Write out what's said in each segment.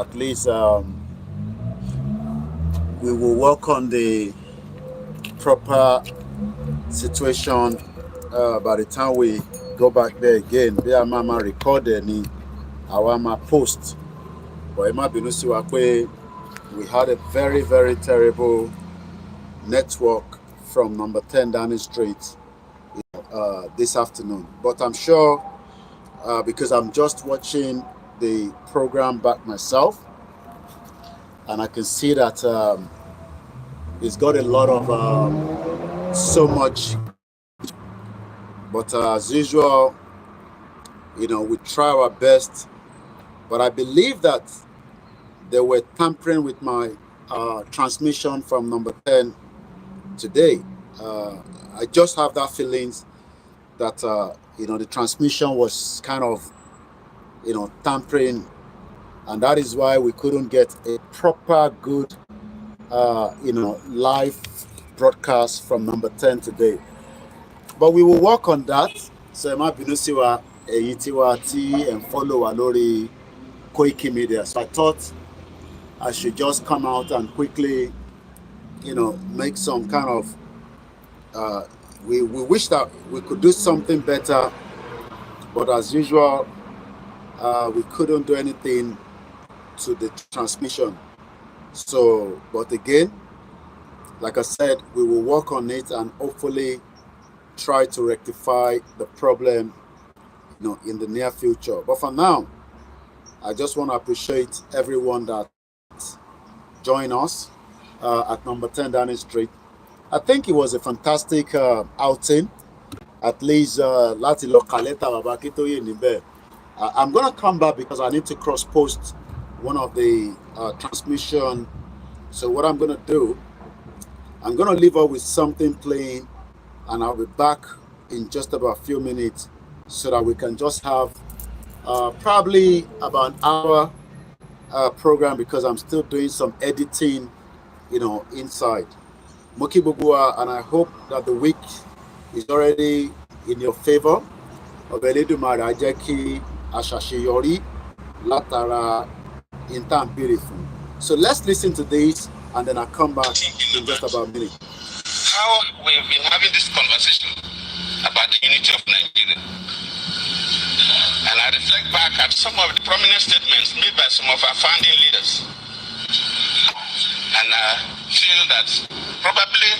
at least we will work on the proper situation by the time we go back there again. Bí a máa record ẹ̀ ni àwa máa post. But ẹ má bínú sí wa pé we had a very, very terrible network from number 10 Downing Street this afternoon. But I'm sure because I'm just watching the program back myself, and I can see that it's got a lot of so much. But as usual, we try our best. But I believe that they were tampering with my transmission from number 10 today. I just have that feeling that the transmission was kind of tampering, and that is why we couldn't get a proper good live broadcast from number 10 today. But we will work on that. So má bínú sí wa èyí tí wa tí and follow wa lórí Koikimedia. So I thought I should just come out and quickly make some kind of we wish that we could do something better, but as usual we couldn't do anything to the transmission. So, but again, like I said, we will work on it and hopefully try to rectify the problem in the near future. But for now, I just want to appreciate everyone that joined us at number 10 Downing Street. I think it was a fantastic outing. At least láti lọ kàlẹ́tà bàbá Akíntóyè níbẹ̀. I'm going to come back because I need to cross-post one of the transmission. So what I'm going to do, I'm going to leave her with something playing, and I'll be back in just about a few minutes so that we can just have probably about an hour program, because I'm still doing some editing, inside. Moki Bugua, and I hope that the week is already in your favor. Ọbẹ̀lẹ́dùmarè á jẹ́ kí a ṣàṣeyọrí látara intan beautiful. So let's listen to this, and then I'll come back in just about a minute. How we've been having this conversation about the unity of Nigeria. And I reflect back at some of the prominent statements made by some of our founding leaders. And I feel that probably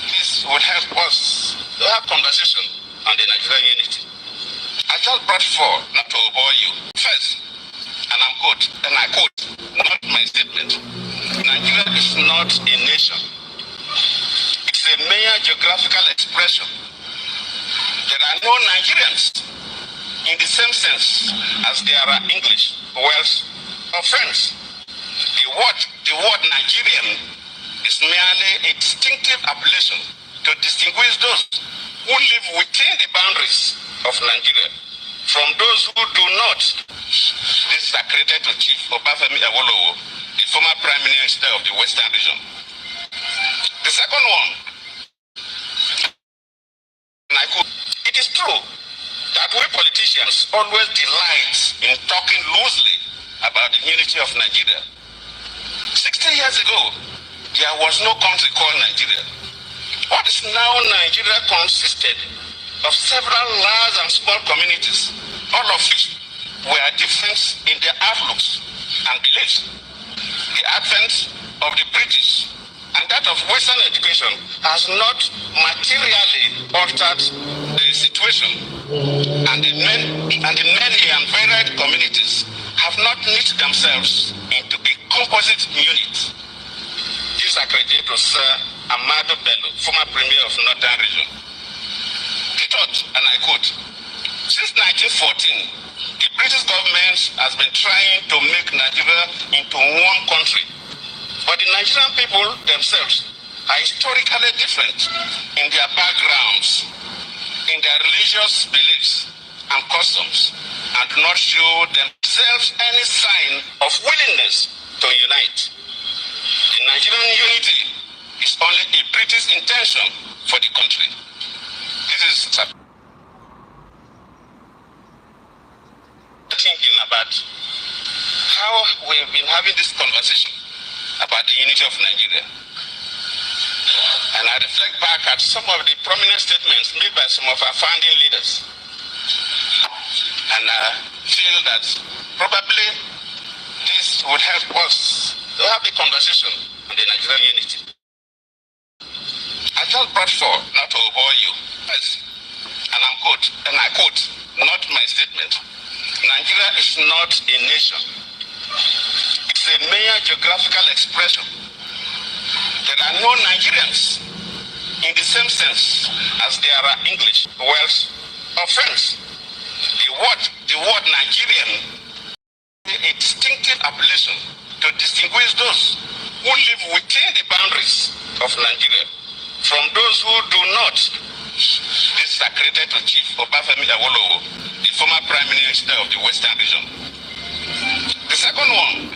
this will help us to have conversation on the Nigerian unity. I just brought forth, not to bore you, first, and I quote, not my statement. Nigeria is not a nation. It's a mere geographical expression. There are no Nigerians in the same sense as there are English, Welsh, or French. The word Nigerian is merely a distinctive appellation to distinguish those who live within the boundaries of Nigeria from those who do not. This is accredited to Chief Obafemi Awolowo, the former Prime Minister of the Western region. The second one, it is true that we politicians always delight in talking loosely about the unity of Nigeria. 60 years ago, there was no country called Nigeria. What is now Nigeria consisted of several large and small communities, all of which were different in their outlooks and beliefs. The advent of the British and that of Western education has not materially altered the situation, and the many and varied communities have not knit themselves into a composite unit. This is accredited to Sir Amado Bello, former Premier of Northern Region. He taught, and I quote, since 1914, the British government has been trying to make Nigeria into one country. But the Nigerian people themselves are historically different in their backgrounds, in their religious beliefs and customs, and do not show themselves any sign of willingness to unite. The Nigerian unity is only a British intention for the country. This is thinking about how we've been having this conversation about the unity of Nigeria. And I reflect back at some of the prominent statements made by some of our founding leaders. And I feel that probably this would help us to have a conversation on the Nigerian unity. I just brought forth, not to bore you, yes, and I quote, not my statement. Nigeria is not a nation. It's a mere geographical expression. There are no Nigerians in the same sense as there are English, Welsh, or French. The word Nigerian is a distinctive appellation to distinguish those who live within the boundaries of Nigeria from those who do not. This is accredited to Chief Obafemi Awolowo, the former Prime Minister of the Western region. The second one,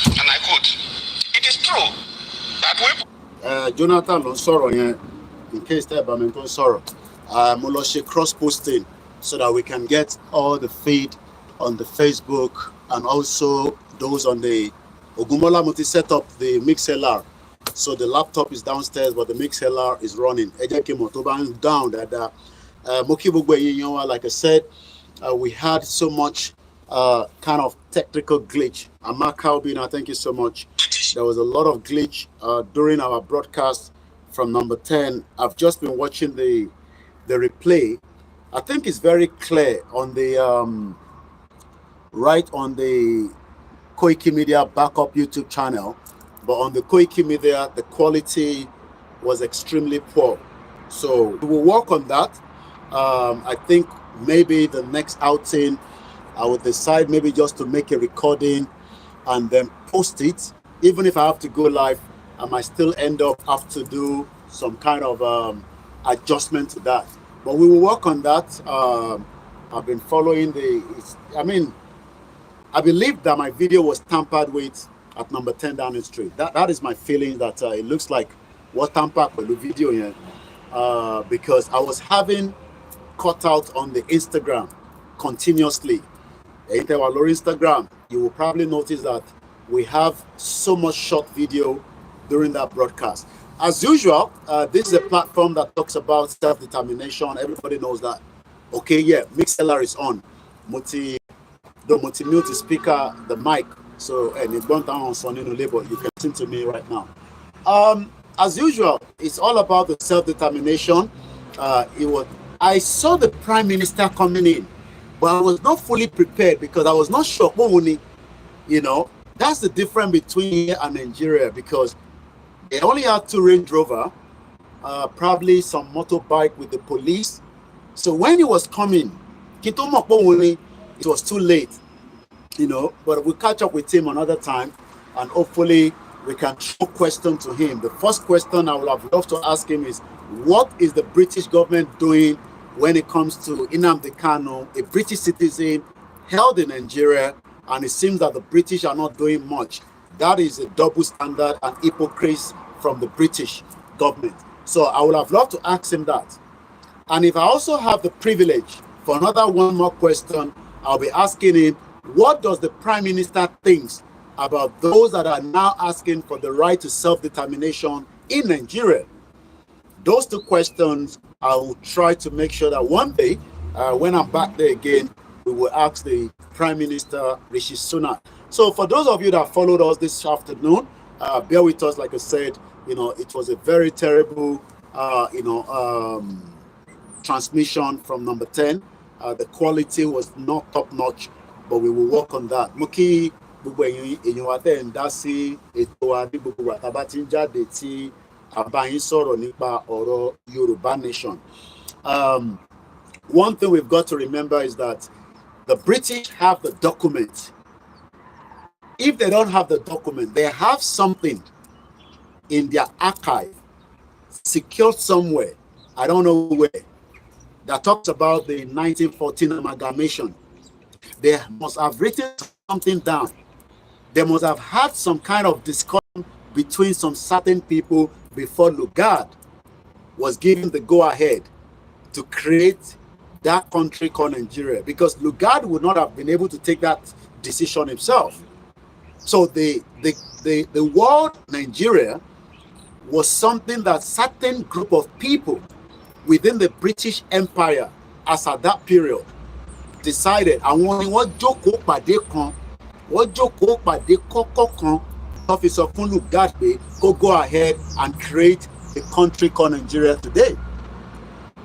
and I quote, it is true that we... Jonathan ló sọ̀rọ̀ yẹn, in case tẹ́ bá mi tó sọ̀rọ̀, mo lọ ṣe cross posting so that we can get all the feed on the Facebook and also those on the Ogunmola Muti set up the MixLR. So the laptop is downstairs, but the MixLR is running. Down that like I said, we had so much kind of technical glitch. Amaka Obina, thank you so much. There was a lot of glitch during our broadcast from number 10. I've just been watching the replay. I think it's very clear on the right on the Koikimedia backup YouTube channel, but on the Koikimedia the quality was extremely poor. So we will work on that. I think maybe the next outing I would decide maybe just to make a recording and then post it. Even if I have to go live, I might still end up have to do some kind of adjustment to that. But we will work on that. I've been following I believe that my video was tampered with at number 10 Downing Street. That is my feeling, that it looks like what tampered with the video here, because I was having cut out on the Instagram continuously. If you are on Instagram, you will probably notice that we have so much short video during that broadcast. As usual, this is a platform that talks about self-determination. Everybody knows that. Okay, yeah, MixLR is on. Multi-mute the speaker, the mic. So, and it went down on Sunday Labor. You can listen to me right now. As usual, it's all about the self-determination. I saw the Prime Minister coming in, but I was not fully prepared because I was not sure. You know, that's the difference between here and Nigeria, because they only had 2 Range Rover, probably some motorbike with the police. So when he was coming, it was too late, you know, but we'll catch up with him another time and hopefully we can throw a question to him. The first question I would have loved to ask him is, what is the British government doing when it comes to Nnamdi Kanu, a British citizen held in Nigeria, and it seems that the British are not doing much. That is a double standard and hypocrisy from the British government. So I would have loved to ask him that. And if I also have the privilege for one more question, I'll be asking him, what does the Prime Minister think about those that are now asking for the right to self-determination in Nigeria? Those 2 questions, I will try to make sure that one day, when I'm back there again, we will ask the Prime Minister, Rishi Sunak. So for those of you that followed us this afternoon, bear with us. Like I said, you know, it was a very terrible, transmission from number 10. The quality was not top notch, but we will work on that. Muki gbogbo ẹ̀yin wa tẹ́ ń dá sí ètò wa ní gbogbo wa tá bá ti ń jáde tí a bá yín sọ̀rọ̀ nípa ọ̀rọ̀ Yorùbá nation. One thing we've got to remember is that the British have the document. If they don't have the document, they have something in their archive, secured somewhere, I don't know where, that talks about the 1914 amalgamation. They must have written something down. They must have had some kind of discussion between some certain people before Lugard was given the go-ahead to create that country called Nigeria, because Lugard would not have been able to take that decision himself. So the word Nigeria was something that certain group of people within the British Empire, as at that period, decided àwọn ni wọ́n jókòó pàdé kan, wọ́n jókòó pàdé kọ́kọ́ kan tó fi sọ fún Lugard pé kó go ahead and create a country called Nigeria today.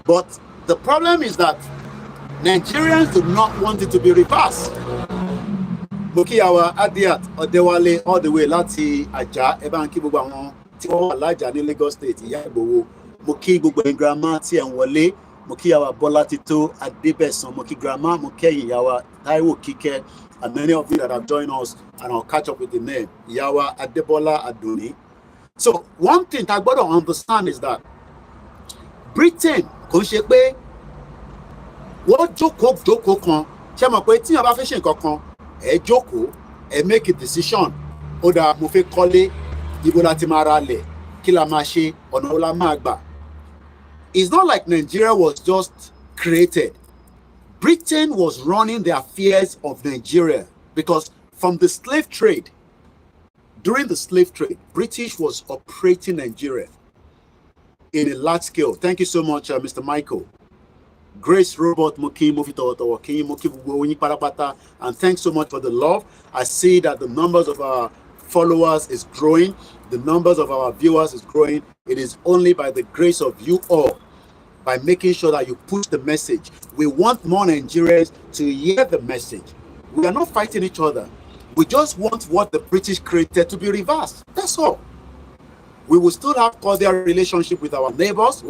But the problem is that Nigerians do not want it to be reversed. Mo kí àwa Adiat Ọ̀dẹ́wálé all the way láti Àjà, ẹ bá ń kí gbogbo àwọn tí wọ́n wà lájà ní Lagos State, Ìyá Ìgbòho. Mo kí gbogbo ẹ̀yin grandma tí ẹ̀ ń wọlé. Mo kí àwa Bọ́lá Tító Adébẹ̀sán. Mo kí grandma, mo kẹ́yìn ìyá wa Táíwò Kíkẹ́, and many of you that have joined us, and I'll catch up with the name. Ìyá wa Adébọ́lá Adoni. So one thing I gbọ́dọ̀ understand is that Britain kò ń ṣe pé wọ́n jókòó kan, ṣé mọ̀ pé tí wọ́n bá fẹ́ ṣe nǹkan kan, ẹ jókòó, ẹ make a decision. Ó dáa, mo fẹ́ kọ́lé, ibo la ti máa ra lẹ̀, kí la máa ṣe, ọ̀nà wo la máa gbà. It's not like Nigeria was just created. Britain was running the affairs of Nigeria because from the slave trade, during the slave trade, British was operating Nigeria in a large scale. Thank you so much, Mr. Michael. Grace Robert Moki, and thanks so much for the love. I see that the numbers of our followers is growing. The numbers of our viewers is growing. It is only by the grace of you all, by making sure that you push the message. We want more Nigerians to hear the message. We are not fighting each other. We just want what the British created to be reversed. That's all. We will still have cordial relationship with our neighbors.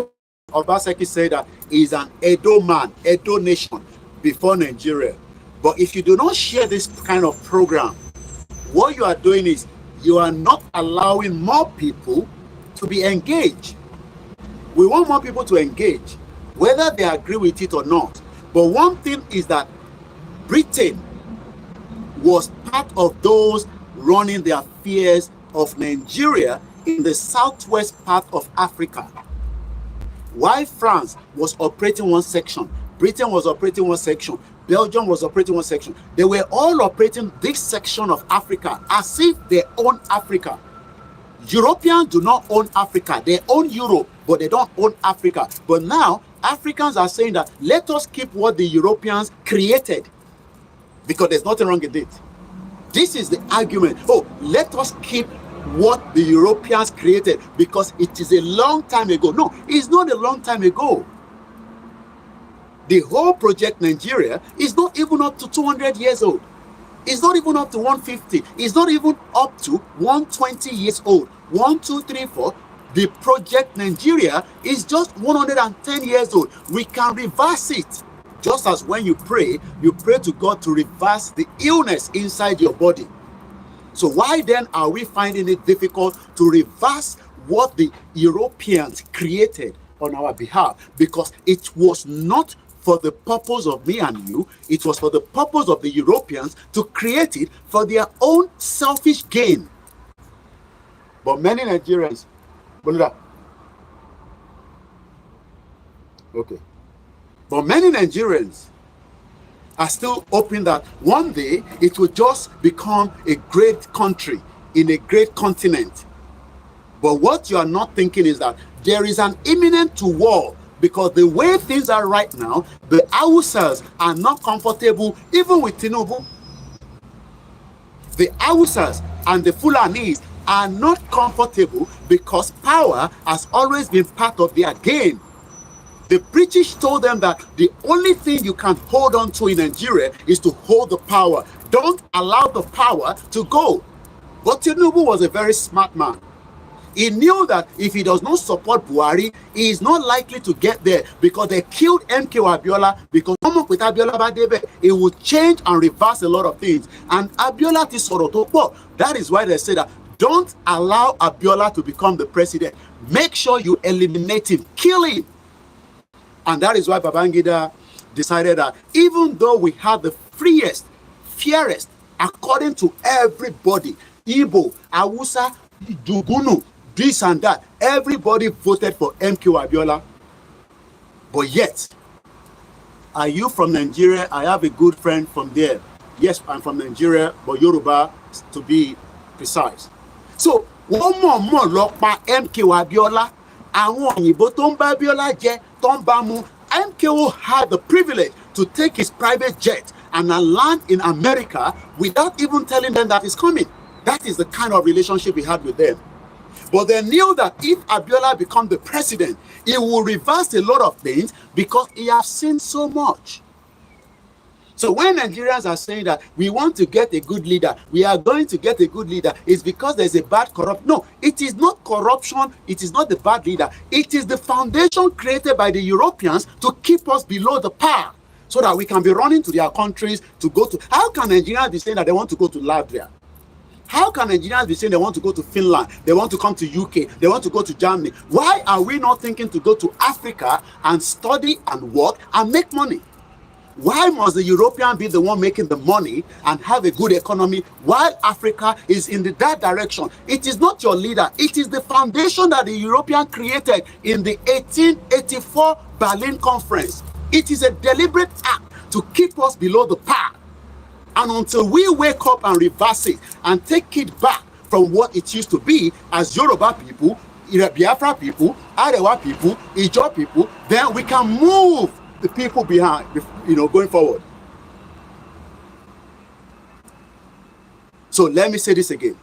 Obaseki said that he is an Edo man, Edo nation before Nigeria. But if you do not share this kind of program, what you are doing is you are not allowing more people to be engaged. We want more people to engage, whether they agree with it or not. But one thing is that Britain was part of those running the affairs of Nigeria in the southwest part of Africa. While France was operating one section, Britain was operating one section, Belgium was operating one section. They were all operating this section of Africa as if they own Africa. Europeans do not own Africa. They own Europe, but they don't own Africa. But now, Africans are saying that let us keep what the Europeans created, because there's nothing wrong with it. This is the argument. Oh, let us keep what the Europeans created because it is a long time ago. No, it's not a long time ago. The whole project Nigeria is not even up to 200 years old. It's not even up to 150. It's not even up to 120 years old. 1, 2, 3, 4. The project Nigeria is just 110 years old. We can reverse it. Just as when you pray to God to reverse the illness inside your body. So why then are we finding it difficult to reverse what the Europeans created on our behalf? Because it was not for the purpose of me and you. It was for the purpose of the Europeans to create it for their own selfish gain. But many Nigerians, okay. But many Nigerians are still hoping that one day it will just become a great country in a great continent. But what you are not thinking is that there is an imminent war, because the way things are right now, the Hausas are not comfortable even with Tinubu. The Hausas and the Fulanis are not comfortable because power has always been part of their game. The British told them that the only thing you can hold on to in Nigeria is to hold the power. Don't allow the power to go. But Tinubu was a very smart man. He knew that if he does not support Buhari, he is not likely to get there, because they killed MK Abiola, because with Abiola Badebe, it will change and reverse a lot of things. And Abiola is Sorotopo. That is why they say that don't allow Abiola to become the president. Make sure you eliminate him, kill him. And that is why Babangida decided that even though we had the freest, fairest, according to everybody, Igbo, Hausa, Dugunu, this and that, everybody voted for MK Abiola. But yet, are you from Nigeria? I have a good friend from there. Yes, I'm from Nigeria, but Yoruba to be precise. So one more lọ pa MKO Abiola, àwọn òyìnbó tó ń bá Abiola jẹ tó ń bá mu. MKO had the privilege to take his private jet and land in America without even telling them that he's coming. That is the kind of relationship he had with them. But they knew that if Abiola becomes the president, he will reverse a lot of things because he has seen so much. So when Nigerians are saying that we want to get a good leader, we are going to get a good leader, it's because there's a bad corrupt. No, it is not corruption. It is not the bad leader. It is the foundation created by the Europeans to keep us below the par so that we can be running to their countries to go to. How can Nigerians be saying that they want to go to Latvia? How can Nigerians be saying they want to go to Finland, they want to come to UK, they want to go to Germany? Why are we not thinking to go to Africa and study and work and make money? Why must the European be the one making the money and have a good economy while Africa is in that direction? It is not your leader. It is the foundation that the European created in the 1884 Berlin Conference. It is a deliberate act to keep us below the par. And until we wake up and reverse it and take it back from what it used to be as Yoruba people, Biafra people, Arewa people, Ijaw people, then we can move the people behind, going forward. So let me say this again.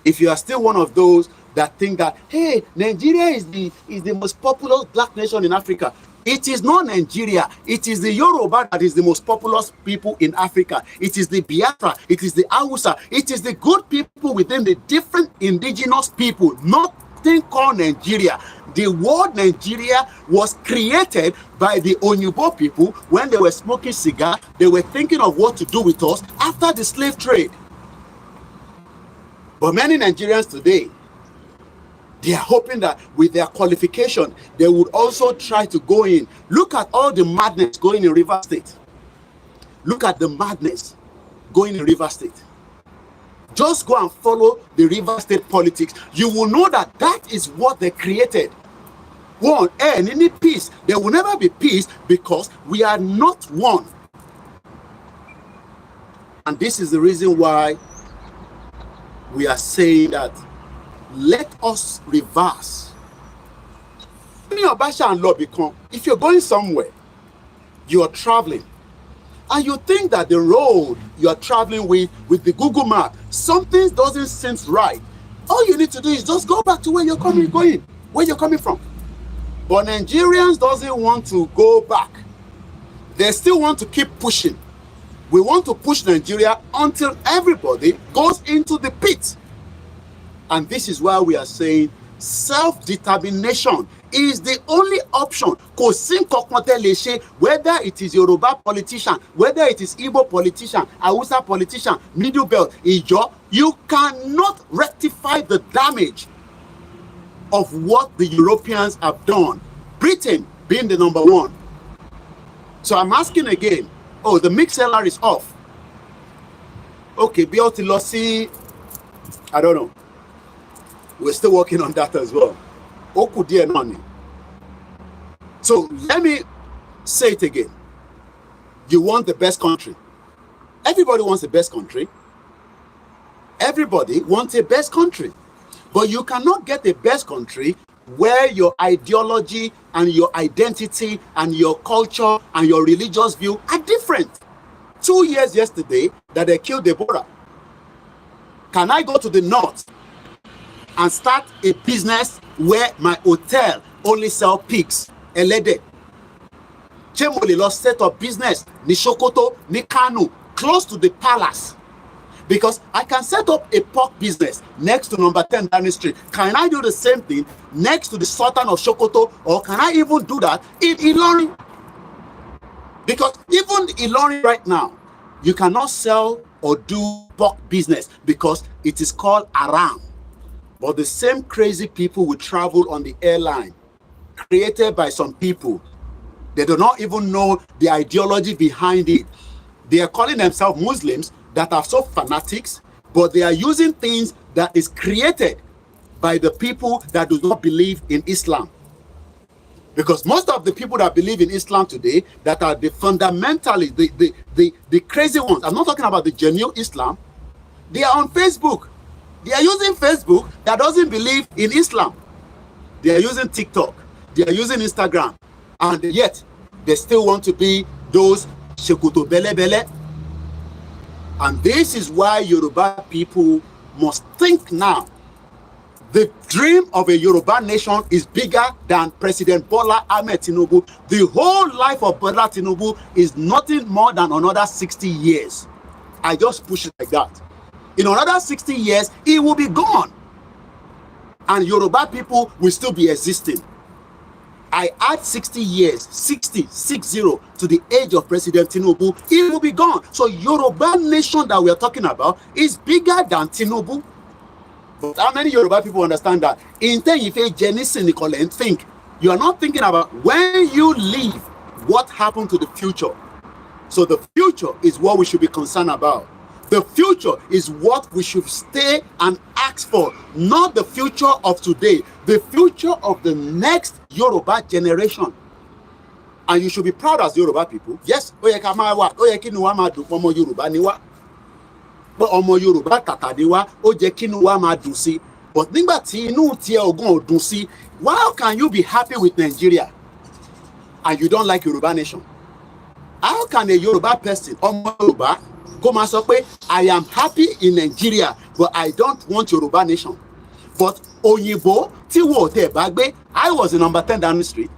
If you are still one of those that think that, hey, Nigeria is the most populous black nation in Africa, it is not Nigeria. It is the Yoruba that is the most populous people in Africa. It is the Biafra. It is the Hausa. It is the good people within the different indigenous people, nothing called Nigeria. The word Nigeria was created by the Onyibo people when they were smoking cigar. They were thinking of what to do with us after the slave trade. But many Nigerians today, they are hoping that with their qualification, they would also try to go in. Look at all the madness going in Rivers State. Look at the madness going in Rivers State. Just go and follow the Rivers State politics. You will know that that is what they created. One, and any peace. There will never be peace because we are not one. And this is the reason why we are saying that let us reverse. If you're going somewhere, you are traveling, and you think that the road you are traveling with the Google map, something doesn't seem right, all you need to do is just go back to where you're coming from. But Nigerians doesn't want to go back. They still want to keep pushing. We want to push Nigeria until everybody goes into the pit. And this is why we are saying self-determination is the only option. Whether it is Yoruba politician, whether it is Igbo politician, Hausa politician, Middle Belt, Ijaw, you cannot rectify the damage of what the Europeans have done. Britain being the number one. So I'm asking again, oh, the mixer is off. Okay, Biotilossi, I don't know. We're still working on that as well. So let me say it again. You want the best country. Everybody wants the best country. Everybody wants a best country. But you cannot get the best country where your ideology and your identity and your culture and your religious view are different. 2 years yesterday that they killed Deborah. Can I go to the north and start a business where my hotel only sell pigs, elede? Chemoli lost set up business ni Sokoto, ni Kano, close to the palace. Because I can set up a pork business next to number 10 Downing Street. Can I do the same thing next to the Sultan of Sokoto? Or can I even do that in Ilorin? Because even Ilorin right now, you cannot sell or do pork business because it is called Aram. But the same crazy people will travel on the airline created by some people. They do not even know the ideology behind it. They are calling themselves Muslims that are so fanatics, but they are using things that is created by the people that do not believe in Islam. Because most of the people that believe in Islam today, that are the fundamentally, the crazy ones, I'm not talking about the genuine Islam, they are on Facebook. They are using Facebook that doesn't believe in Islam. They are using TikTok. They are using Instagram. And yet, they still want to be those Shekuto Bele Bele. And this is why Yoruba people must think now. The dream of a Yoruba nation is bigger than President Bola Ahmed Tinubu. The whole life of Bola Tinubu is nothing more than another 60 years. I just push it like that. In another 60 years, he will be gone. And Yoruba people will still be existing. I add 60 years, 60 to the age of President Tinubu, he will be gone. So Yoruba nation that we are talking about is bigger than Tinubu. But how many Yoruba people understand that? In think, you are not thinking about when you leave, what happened to the future. So the future is what we should be concerned about. The future is what we should stay and ask for, not the future of today, the future of the next Yoruba generation. And you should be proud as Yoruba people. Yes, but ọmọ Yorùbá tàtàdé wa ó jẹ́ kínú wa máa dùn sí. But nígbà tí inú tiẹ̀ ogún ò dùn sí, how can you be happy with Nigeria and you don't like Yoruba nation? How can a Yoruba person, ọmọ Yorùbá, kó máa sọ pé I am happy in Nigeria but I don't want Yoruba nation? But òyìnbó tí wò tẹ̀ bá gbé, I was in number 10 Downing Street.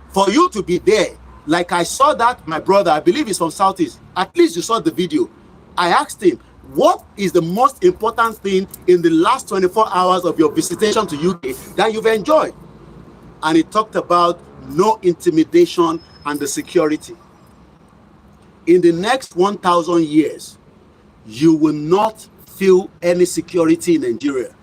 For you to be there, like I saw that, my brother, I believe he's from Southeast, at least you saw the video. I asked him, what is the most important thing in the last 24 hours of your visitation to UK that you've enjoyed? And he talked about no intimidation and the security. In the next 1,000 years, you will not feel any security in Nigeria.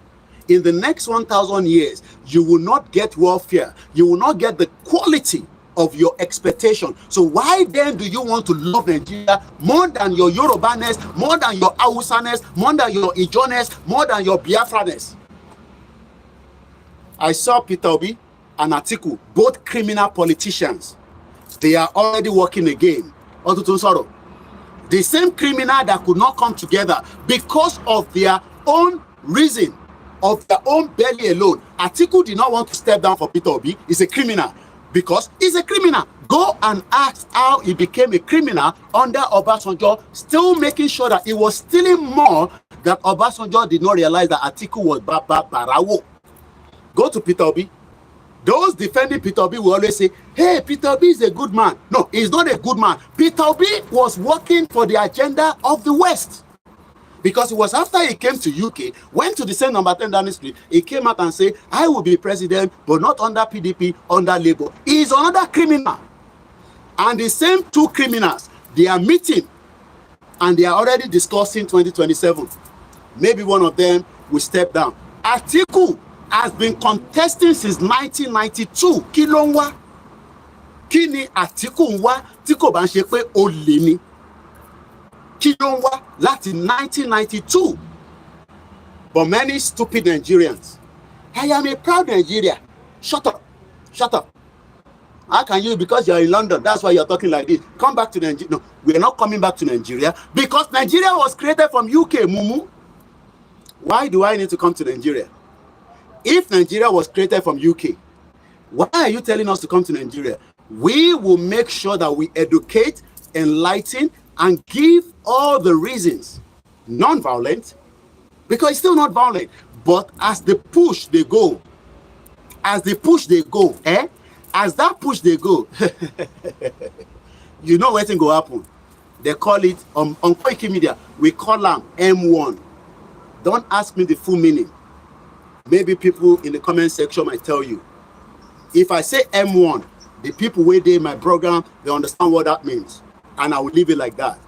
In the next 1,000 years, you will not get welfare. You will not get the quality of your expectation. So why then do you want to love Nigeria more than your Yorubaness, more than your Hausaness, more than your Ijoness, more than your Biafraness? I saw Peter Obi and Atiku, both criminal politicians. They are already working again. The same criminal that could not come together because of their own reason, of their own belly alone. Atiku did not want to step down for Peter Obi. He's a criminal. Because he's a criminal. Go and ask how he became a criminal under Obasanjo, still making sure that he was stealing more, that Obasanjo did not realize that Atiku was Baba Barawo. Go to Peter Obi. Those defending Peter Obi will always say, hey, Peter Obi is a good man. No, he's not a good man. Peter Obi was working for the agenda of the West. Because it was after he came to UK, went to the same number 10 Downing Street, he came out and said, I will be president, but not under PDP, under Labour. He is another criminal. And the same two criminals, they are meeting and they are already discussing 2027. Maybe one of them will step down. Atiku has been contesting since 1992. Kí ló ń wá? Kí ni Atiku ń wá tí kò bá ń ṣe pé olè ni? Kí ló ń wá láti 1992? But many stupid Nigerians. I am a proud Nigeria. Shut up. Shut up. How can you, because you're in London, that's why you're talking like this, come back to Nigeria? No, we're not coming back to Nigeria because Nigeria was created from UK, Mumu. Why do I need to come to Nigeria? If Nigeria was created from UK, why are you telling us to come to Nigeria? We will make sure that we educate, enlighten, and give all the reasons, non-violent, because it's still not violent. But as the push they go, as that push they go, you know what's going to happen. They call it, on Koikimedia, we call them M1. Don't ask me the full meaning. Maybe people in the comment section might tell you. If I say M1, the people waiting in my program, they understand what that means. And I will leave it like that.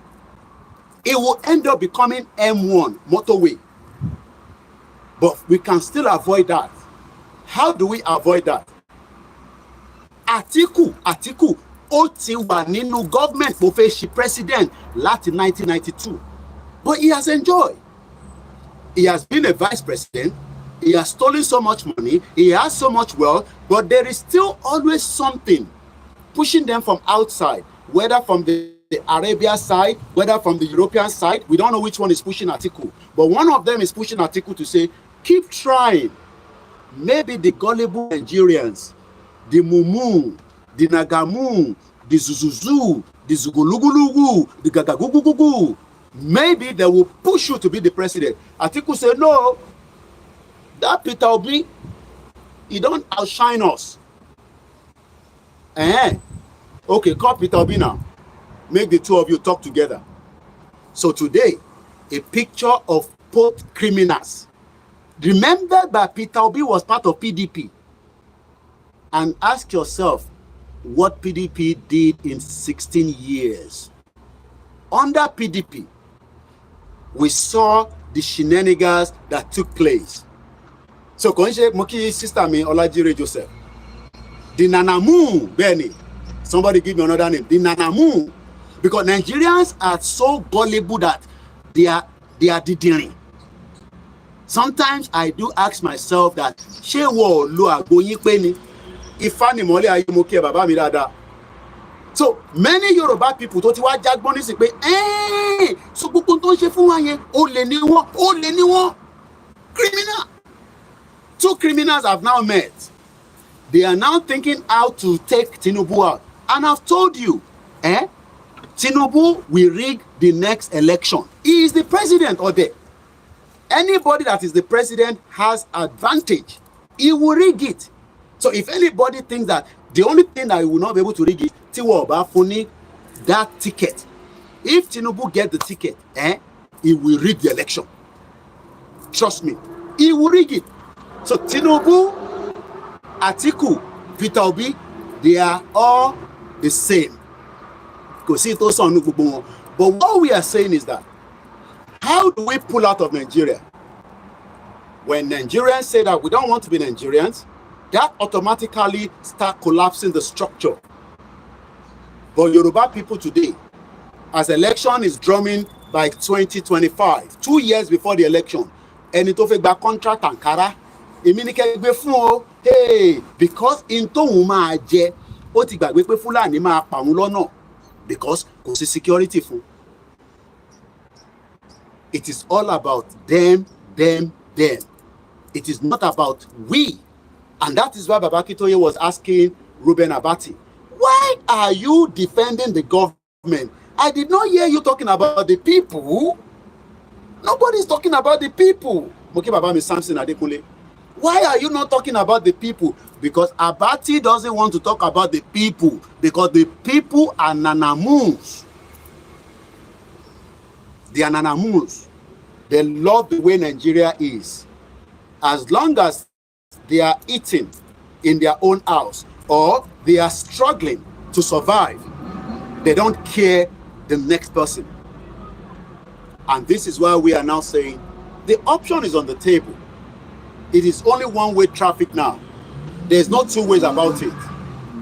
It will end up becoming M1, motorway. But we can still avoid that. How do we avoid that? Atiku, ó ti wà nínú government bó fẹ́ ṣe president láti 1992. But he has enjoyed. He has been a vice president. He has stolen so much money. He has so much wealth. But there is still always something pushing them from outside, whether from the Arabia side, whether from the European side. We don't know which one is pushing Atiku. But one of them is pushing Atiku to say, Keep trying. Maybe the gullible Nigerians, the Mumu, the Nagamu, the Zuzuzu, the Zugulugulugu, the Gagagugugugu, maybe they will push you to be the president. Atiku said, no, that Peter Obi, he don't outshine us. Okay, call Peter Obi now. Make the two of you talk together. So today, a picture of both criminals. Remember that Peter Obi was part of PDP. And ask yourself what PDP did in 16 years. Under PDP, we saw the shenanigans that took place. So, Moki sister me, Olajire Joseph. The Nanamu, Benny. Somebody give me another name. The Nanamu. Because Nigerians are so gullible that they are dithering. Sometimes I do ask myself that, ṣé wo lo àgboyín pé ni? Ifá ni mọ́lẹ̀ ayé mo kí ẹ bàbá mi dáadáa. So many Yoruba people tó ti wá jágbọ́n nísìn pé so gbogbo tó ń ṣe fún wa yẹn olè ni wọ́n, criminal. Two criminals have now met. They are now thinking how to take Tinubu out. And I've told you, Tinubu will rig the next election. He is the president or there. Anybody that is the president has advantage. He will rig it. So if anybody thinks that the only thing that he will not be able to rig is Tinubu Funi that ticket. If Tinubu get the ticket, he will rig the election. Trust me, he will rig it. So Tinubu, Atiku, Peter Obi, they are all the same. But what we are saying is that, how do we pull out of Nigeria? When Nigerians say that we don't want to be Nigerians, that automatically start collapsing the structure. But Yoruba people today, as election is drumming by 2025, 2 years before the election, ẹni tó fẹ́ gba contract Ankara, èmi ní kẹ́ gbé fún o, because in tóun máa jẹ, ó ti gbàgbé pé Fúlàní máa pa òun lọ́nà, because kò sí security fún. It is all about them. It is not about we. And that is why Baba Akintoye was asking Reuben Abati, why are you defending the government? I did not hear you talking about the people. Nobody is talking about the people. Moki Baba Samson Adekunle. Why are you not talking about the people? Because Abati doesn't want to talk about the people, because the people are Nanamus. They are Nanamus. They love the way Nigeria is. As long as they are eating in their own house or they are struggling to survive, they don't care the next person. And this is why we are now saying the option is on the table. It is only one-way traffic now. There's no two ways about it.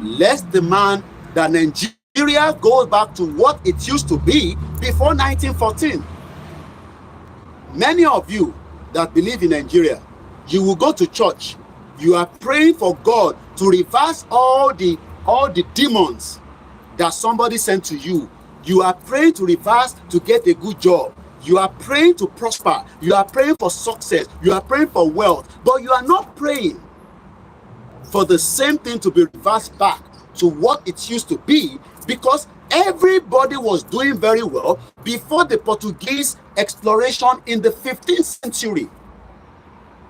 Let's demand that Nigeria goes back to what it used to be before 1914. Many of you that believe in Nigeria, you will go to church. You are praying for God to reverse all the demons that somebody sent to you. You are praying to reverse to get a good job. You are praying to prosper. You are praying for success. You are praying for wealth. But you are not praying for the same thing to be reversed back to what it used to be, because everybody was doing very well before the Portuguese exploration in the 15th century.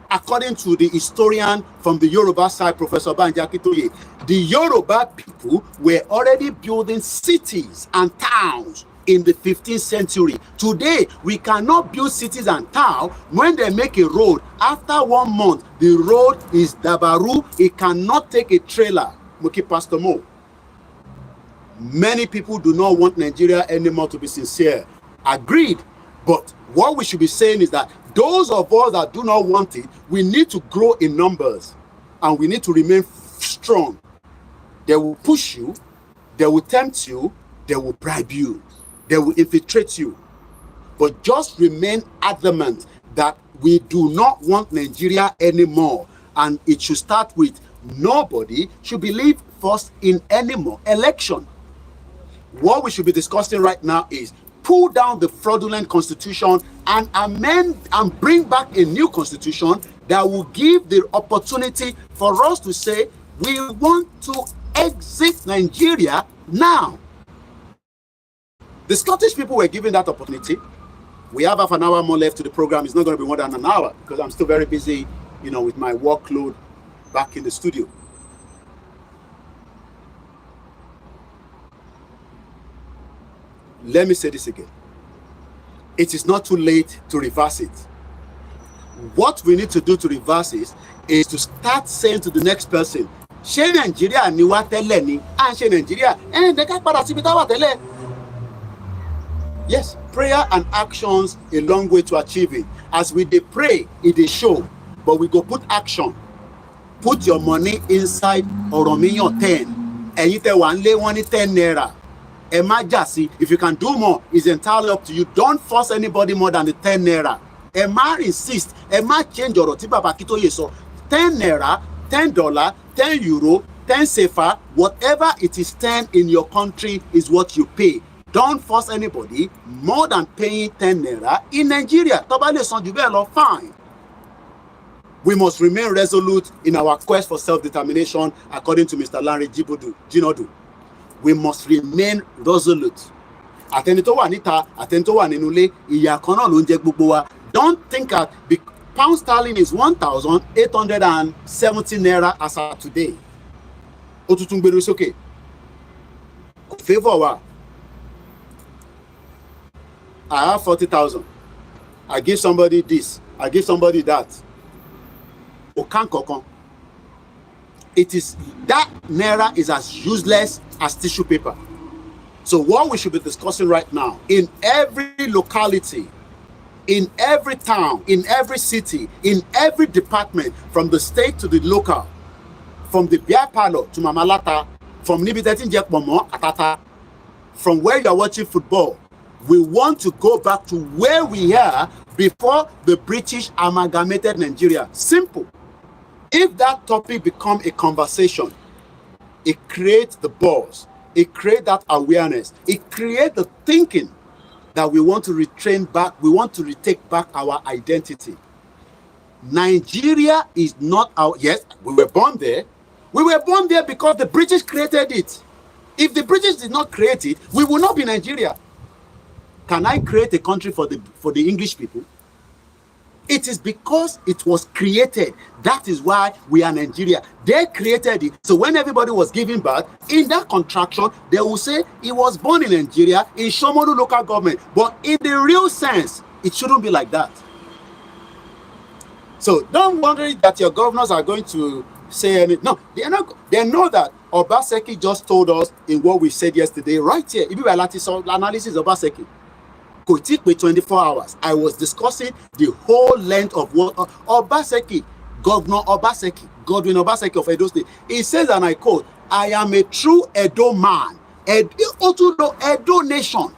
According to the historian from the Yoruba side, Professor Banji Akintoye, the Yoruba people were already building cities and towns in the 15th century. Today, we cannot build cities and towns. When they make a road, after 1 month, the road is dabaru. It cannot take a trailer. Muki Pastor Mo. Many people do not want Nigeria anymore, to be sincere. Agreed. But what we should be saying is that those of us that do not want it, we need to grow in numbers and we need to remain strong. They will push you, they will tempt you, they will bribe you, they will infiltrate you. But just remain adamant that we do not want Nigeria anymore. And it should start with nobody should believe first in any more election. What we should be discussing right now is pull down the fraudulent constitution and amend and bring back a new constitution that will give the opportunity for us to say we want to exit Nigeria now. The Scottish people were given that opportunity. We have half an hour more left to the program. It's not going to be more than an hour because I'm still very busy, with my workload back in the studio. Let me say this again. It is not too late to reverse it. What we need to do to reverse it is to start saying to the next person, ṣé Nigeria ni wá tẹ́lẹ̀ ni? Ṣé Nigeria? Ẹ ká padà síbi tá wà tẹ́lẹ̀. Yes, prayer and actions a long way to achieve it. As we dey pray, it dey show, but we go put action. Put your money inside Oromiyan 10. Ẹ̀yin tẹ́ wà nílé wọ́n ní 10 naira. Ẹ má jà sí. If you can do more, it's entirely up to you. Don't force anybody more than the 10 naira. Ẹ má insist. Ẹ má change ọ̀rọ̀ tí Baba Akintoye sọ. 10 naira, $10, 10 euro, 10 sefa, whatever it is 10 in your country is what you pay. Don't force anybody more than paying 10 naira in Nigeria. Tó bá lè san jù bẹ́ẹ̀ lọ, fine. We must remain resolute in our quest for self-determination, according to Mr. Lanre Jinodu. We must remain resolute. Àtẹni tó wà níta, àtẹni tó wà nínú ilé, ìyà kan náà ló ń jẹ gbogbo wa. Don't think that pound sterling is 1,870 naira as of today. Ó tún tún gbèrú sókè. Kò favour wa. I have 40,000. I give somebody this. I give somebody that. It is that naira is as useless as tissue paper. So what we should be discussing right now, in every locality, in every town, in every city, in every department, from the state to the local, from the beer parlor to Mamalata, from Nibitetin Jekmomo Atata, from where you are watching football, we want to go back to where we are before the British amalgamated Nigeria. Simple. If that topic becomes a conversation, it creates the buzz, it creates that awareness, it creates the thinking that we want to retrain back, we want to retake back our identity. Nigeria is not our, yes, we were born there. We were born there because the British created it. If the British did not create it, we would not be Nigeria. Can I create a country for the English people? It is because it was created. That is why we are Nigeria. They created it. So when everybody was giving birth, in that contraction, they will say he was born in Nigeria, in Shomodu local government. But in the real sense, it shouldn't be like that. So don't wonder that your governors are going to say anything. No, they know that Obaseki just told us in what we said yesterday, right here. If you analysis of Obaseki, could take me 24 hours. I was discussing the whole length of what Obaseki, Governor Obaseki, Godwin Obaseki of Edo State. He says, and I quote, "I am a true Edo man, Edo nation."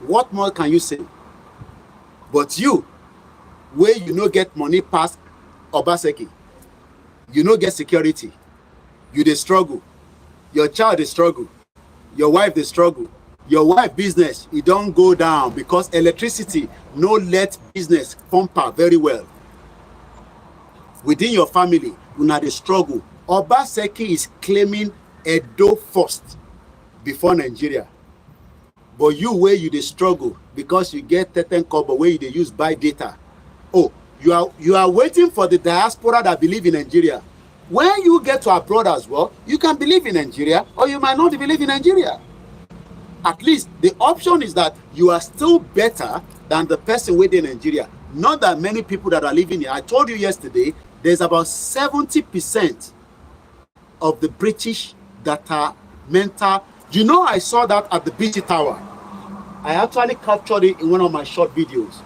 What more can you say? But you, where you no get money past Obaseki, you no get security, you dey struggle, your child dey struggle, your wife dey struggle. Your wife business, it don't go down because electricity no let business pumper very well. Within your family, una dey struggle. Obaseki is claiming Edo first before Nigeria. But you where you dey struggle because you get 10 kobo where you dey use buy data. Oh, you are waiting for the diaspora that believe in Nigeria. When you get to abroad as well, you can believe in Nigeria or you might not believe in Nigeria. At least the option is that you are still better than the person within Nigeria. Not that many people that are living here. I told you yesterday, there's about 70% of the British that are mental. You know, I saw that at the BT Tower. I actually captured it in one of my short videos.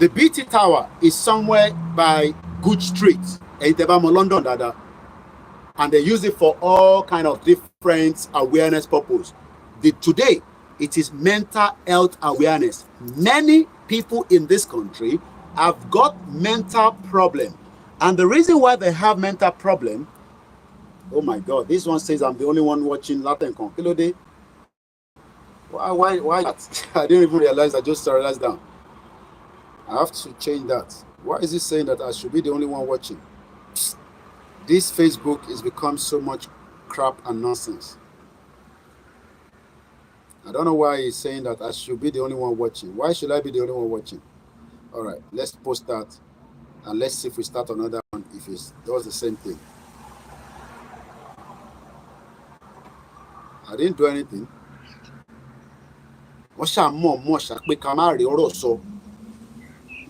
The BT Tower is somewhere by Good Street, London, Dada. And they use it for all kind of different awareness purposes. Today, it is mental health awareness. Many people in this country have got mental problem. And the reason why they have mental problem, oh my God, this one says I'm the only one watching Latin Concilode. Why that? I didn't even realize. I just realized that. I have to change that. Why is it saying that I should be the only one watching? This Facebook is become so much crap and nonsense. I don't know why he's saying that I should be the only one watching. Why should I be the only one watching? All right, let's post that and let's see if we start another one if it does the same thing. I didn't do anything.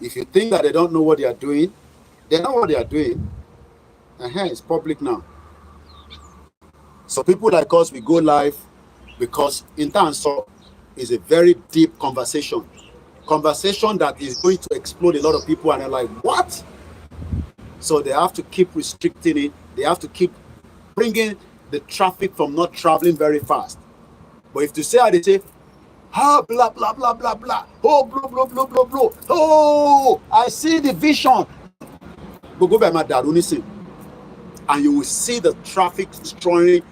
If you think that they don't know what they are doing, they know what they are doing. It's public now. So people like us, we go live because in terms of is a very deep conversation that is going to explode a lot of people, and they're like, what? So they have to keep restricting it. They have to keep bringing the traffic from not traveling very fast. But if you say how they say, blah blah blah blah blah, oh blah blah blah blah blah, oh I see the vision, go by my dad, and you will see the traffic strolling.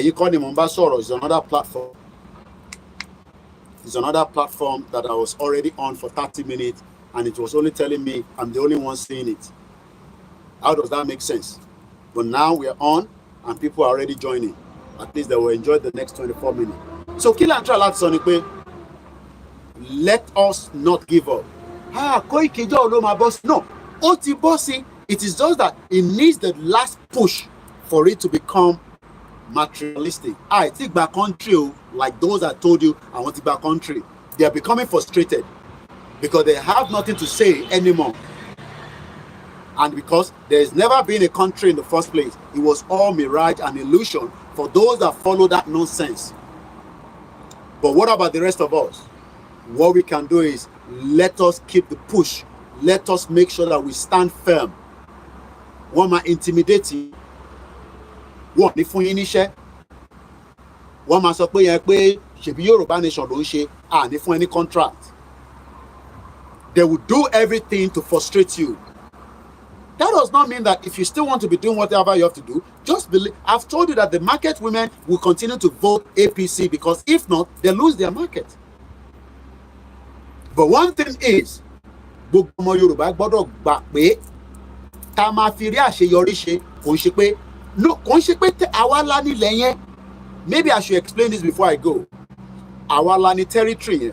You call the Mombasa is another platform. It's another platform that I was already on for 30 minutes, and it was only telling me I'm the only one seeing it. How does that make sense? But now we are on, and people are already joining. At least they will enjoy the next 24 minutes. So let us not give up. Koiki lo my boss. No, Oti bossy. It is just that it needs the last push for it to become materialistic. I think back country, like those I told you, I want to back country. They are becoming frustrated because they have nothing to say anymore. And because there's never been a country in the first place, it was all mirage and illusion for those that follow that nonsense. But what about the rest of us? What we can do is let us keep the push. Let us make sure that we stand firm. One man intimidating. One if we initiate. One man say should be Yoruba nation don't she and if any contract. They will do everything to frustrate you. That does not mean that if you still want to be doing whatever you have to do, just believe. I've told you that the market women will continue to vote APC because if not, they lose their market. But one thing is, maybe I should explain this before I go. Our land territory,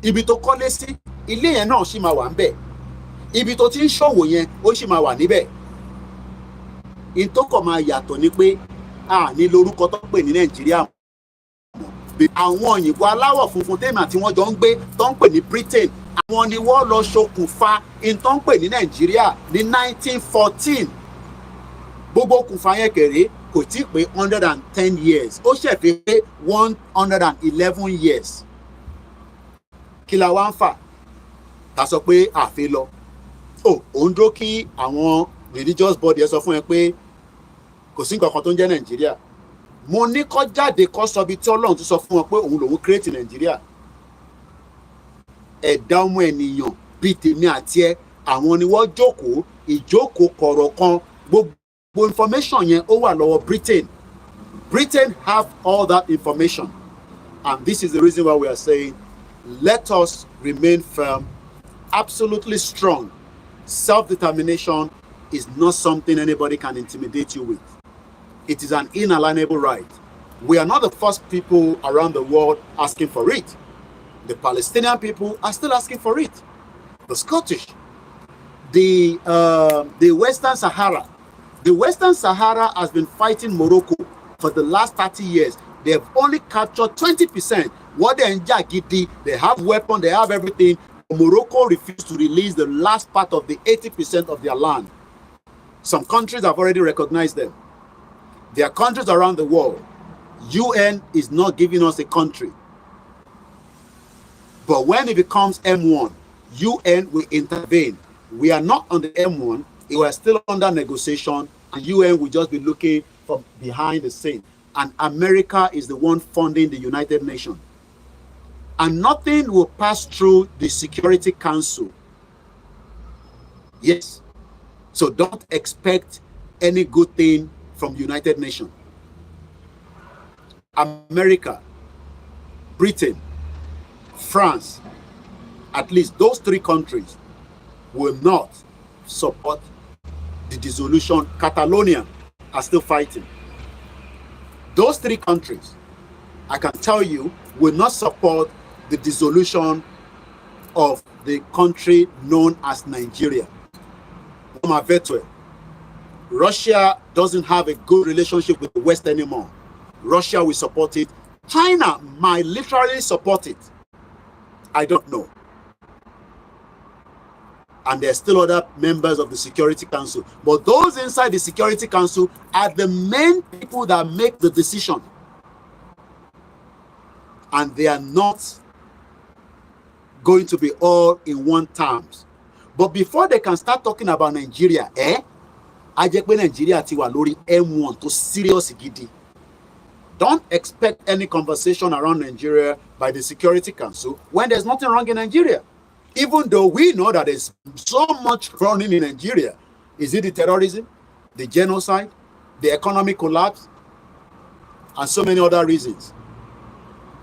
ibi tó kọ́lé sí, ilé yẹn náà ṣì máa wà ńbẹ̀. Ibi tó ti ń ṣòwò yẹn ó ṣì máa wà níbẹ̀. In tó kọ̀ máa yàtọ̀ ni pé ní lórúkọ tó pè ní Nàìjíríà. Àwọn òyìnbó aláwọ̀ funfun tèmi àti wọ́n jọ ń gbé tó ń pè ní Britain, àwọn ni wọ́n lọ ṣokùnfà in tó ń pè ní Nàìjíríà ní 1914. Gbogbo okùnfà yẹn kéré kò tí ì pé 110 years. Ó ṣẹ̀ fi pé 111 years. Kí la wá ń fà? Ta sọ pé àfi lọ. Òun dúró kí àwọn religious body ẹ sọ fún ẹ pé kò sí nǹkan kan tó ń jẹ́ Nàìjíríà. Mo ní kó jáde kó sọ bí tí Ọlọ́run ti sọ fún wọn pé òun lòun create Nàìjíríà. Ẹ̀dá ọmọ ènìyàn bíi tèmi àti ẹ, àwọn ni wọ́n jókòó ìjókòó kọ̀rọ̀ kan gbogbo information yẹn ó wà lọ́wọ́ Britain. Britain have all that information, and this is the reason why we are saying let us remain firm, absolutely strong. Self-determination is not something anybody can intimidate you with. It is an inalienable right. We are not the first people around the world asking for it. The Palestinian people are still asking for it. The Scottish, the Western Sahara. The Western Sahara has been fighting Morocco for the last 30 years. They have only captured 20%. What they enjoy, they have weapons, they have everything. Morocco refused to release the last part of the 80% of their land. Some countries have already recognized them. There are countries around the world. UN is not giving us a country. But when it becomes M1, UN will intervene. We are not on the M1. We are still under negotiation, and UN will just be looking from behind the scene. And America is the one funding the United Nations. And nothing will pass through the Security Council. Yes. So don't expect any good thing from the United Nations. America, Britain, France, at least those three countries will not support the dissolution. Catalonia are still fighting. Those three countries, I can tell you, will not support the dissolution of the country known as Nigeria. Russia doesn't have a good relationship with the West anymore. Russia will support it. China might literally support it. I don't know. And there are still other members of the Security Council. But those inside the Security Council are the main people that make the decision. And they are not going to be all in one terms. But before they can start talking about Nigeria, Nigeria tiwa lórí M1 to serious gidi. Don't expect any conversation around Nigeria by the Security Council when there's nothing wrong in Nigeria. Even though we know that there's so much running in Nigeria. Is it the terrorism, the genocide, the economic collapse, and so many other reasons?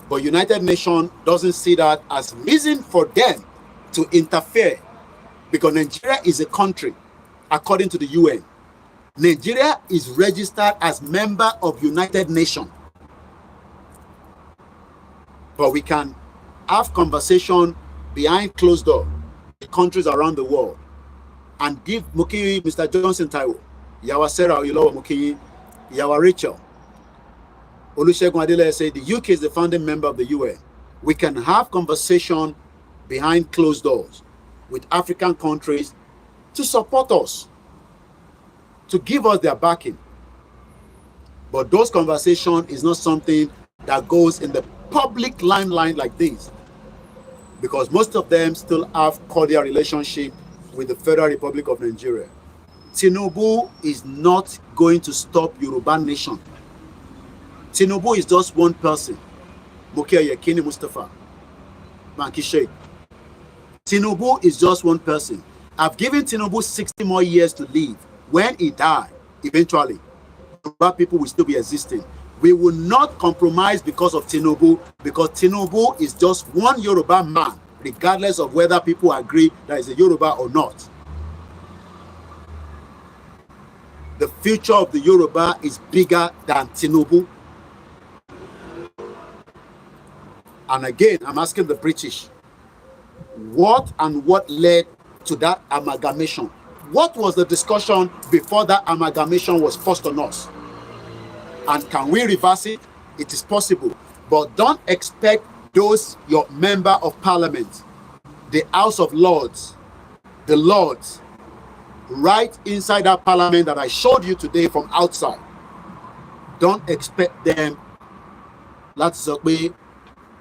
But United Nations doesn't see that as reason for them to interfere, because Nigeria is a country, according to the UN. Nigeria is registered as member of United Nations. But we can have conversation behind closed doors with countries around the world and give Mukiyi, Mr. Johnson Taiwo, Yawa Sarah Oyolowo Mukiyi, Yawa Rachel, Olusegun Adele said the UK is the founding member of the UN. We can have conversation behind closed doors with African countries to support us, to give us their backing. But those conversations is not something that goes in the public limelight like this, because most of them still have cordial relationship with the Federal Republic of Nigeria. Tinubu is not going to stop Yoruba nation. Tinubu is just one person. Mukia Yekini Mustafa, Manki Sheikh. Tinubu is just one person. I've given Tinubu 60 more years to live. When he died, eventually, Yoruba people will still be existing. We will not compromise because of Tinubu, because Tinubu is just one Yoruba man, regardless of whether people agree that he's a Yoruba or not. The future of the Yoruba is bigger than Tinubu. And again, I'm asking the British, what led to that amalgamation? What was the discussion before that amalgamation was forced on us? And can we reverse it? It is possible. But don't expect those, your member of parliament, the House of Lords, the Lords, right inside that parliament that I showed you today from outside. Don't expect them. Let's say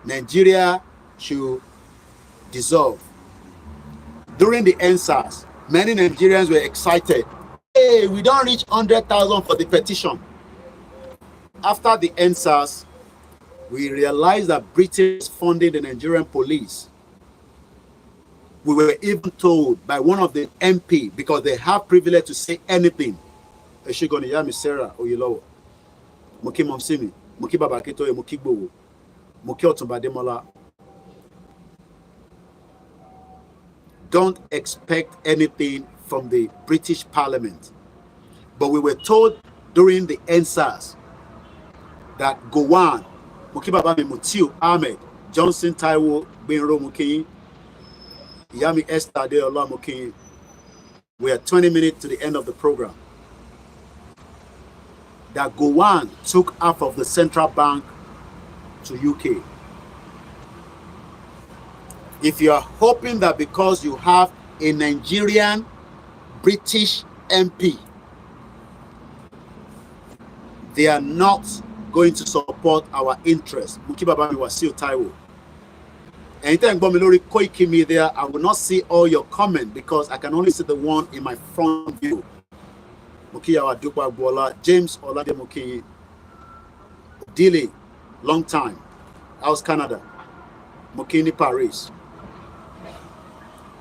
Nigeria should dissolve. During the NSAS, many Nigerians were excited. Hey, we don't reach 100,000 for the petition. After the NSAS, we realized that Britain is funding the Nigerian police. We were even told by one of the MP, because they have privilege to say anything. Eshigoni Yami Sarah Oyolowo, Muki Momsimi, Muki Babakito, Muki Gbowo, Muki Otumba Demola. Don't expect anything from the British Parliament. But we were told during the NSAS that Gowon, Muki Babami Mutiu Ahmed, Johnson Taiwo, Benro Muki, Yami Esther Adeola Muki. We are 20 minutes to the end of the program. That Gowon took half of the central bank to UK. If you are hoping that because you have a Nigerian British MP, they are not going to support our interests. Mukibaba Wasiu Taiwo. Anytime Koikimedia, I will not see all your comments because I can only see the one in my front view. Mukiyawa Dukwa Bola, James Olade Muki, Dili, long time. House Canada, Mukini Paris.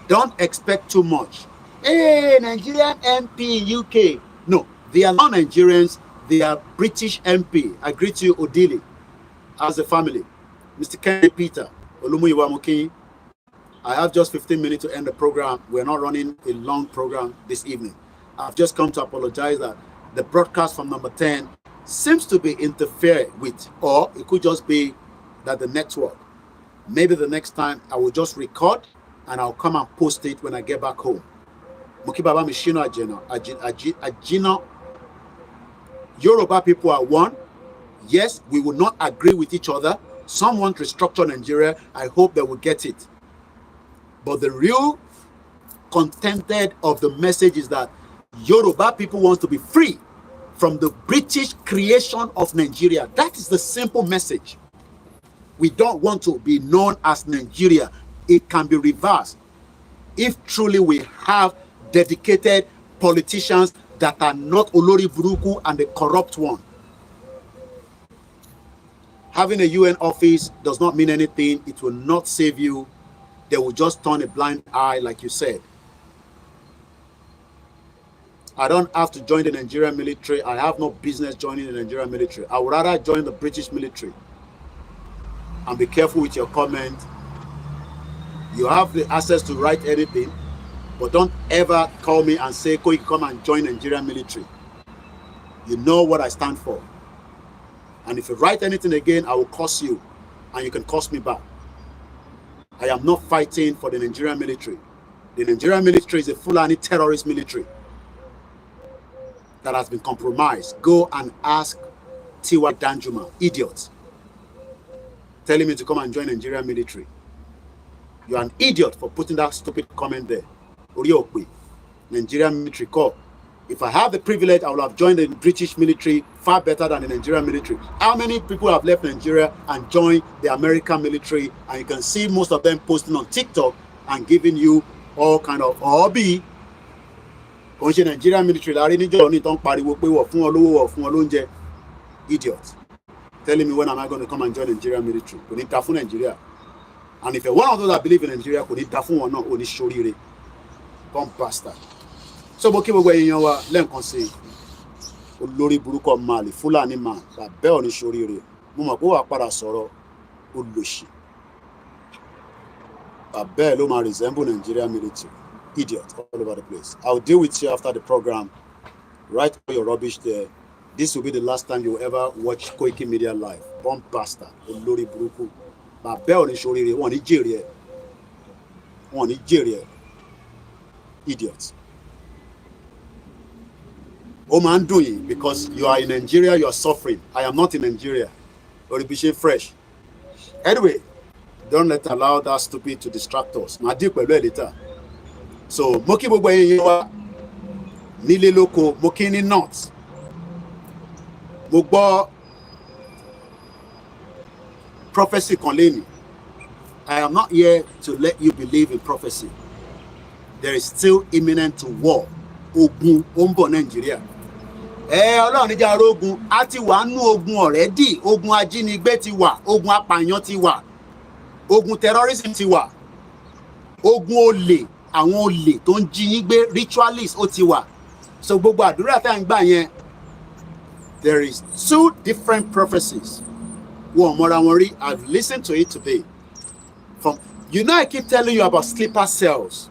Don't expect too much. Hey, Nigerian MP in UK. No, they are not Nigerians. They are British MP. I greet you, Odili. as a family. Mr. Kenny Peter, Olumuyiwa Moki, I have just 15 minutes to end the program. We're not running a long program this evening. I've just come to apologize that the broadcast from number 10 seems to be interfered with, or it could just be that the network. Maybe the next time I will just record and I'll come and post it when I get back home. Mukibaba Mishino Ajino. Yoruba people are one. Yes, we will not agree with each other. Some want to restructure Nigeria. I hope they will get it. But the real contented of the message is that Yoruba people want to be free from the British creation of Nigeria. That is the simple message. We don't want to be known as Nigeria. It can be reversed if truly we have dedicated politicians that are not Olori Buruku and the corrupt one. Having a UN office does not mean anything. It will not save you. They will just turn a blind eye, like you said. I don't have to join the Nigerian military. I have no business joining the Nigerian military. I would rather join the British military. And be careful with your comment. You have the access to write anything, but don't ever call me and say, Koiki, come and join the Nigerian military. You know what I stand for. And if you write anything again, I will curse you, and you can curse me back. I am not fighting for the Nigerian military. The Nigerian military is a Fulani terrorist military that has been compromised. Go and ask Tiwa Danjuma, idiots, telling me to come and join the Nigerian military. You are an idiot for putting that stupid comment there. Oriokwe, Nigerian military corps. If I have the privilege, I will have joined the British military far better than the Nigerian military. How many people have left Nigeria and joined the American military? And you can see most of them posting on TikTok and giving you all kind of hobby. Nigerian military, idiot. Telling me when am I going to come and join the Nigerian military? We need Dafu Nigeria. And if you're one of those that believe in Nigeria, we need Dafu or not, we need Shorire. Come bastard. So mo kí gbogbo èèyàn wa lẹ́ǹkan sí olórí burúkú Mali Fulani man bàbẹ́ ò ní ṣoríire mo mọ̀ pé wà padà sọ̀rọ̀ olóṣì bàbẹ́ ló máa resemble Nigerian military idiot all over the place. I'll deal with you after the program. Write all your rubbish there. This will be the last time you will ever watch Koikimedia live. Bomb bastard olórí burúkú bàbẹ́ ò ní ṣoríire wọ́n ní jèrè ẹ̀ idiot. Oh man, doing because you are in Nigeria, you are suffering. I am not in Nigeria. Or be fresh. Anyway, don't allow that stupid to distract us. Na deep later. So Moki Bobo Nile Loko, Mokini North. Mogbo prophecy Konleni. I am not here to let you believe in prophecy. There is still imminent war. Ogun Ombo Nigeria. Ọlọ́run níjà rógun á ti wà nú ogun already. Ogun ajínigbé ti wà, ogun apààyàn ti wà, ogun terrorism ti wà, ogun olè, àwọn olè tó ń jí yín gbé ritualist ó ti wà. So gbogbo àdúrà tá ń gbà yẹn, there is two different prophecies. Wọ́n mọ́ra wọn rí. I've listened to it today. I keep telling you about sleeper cells.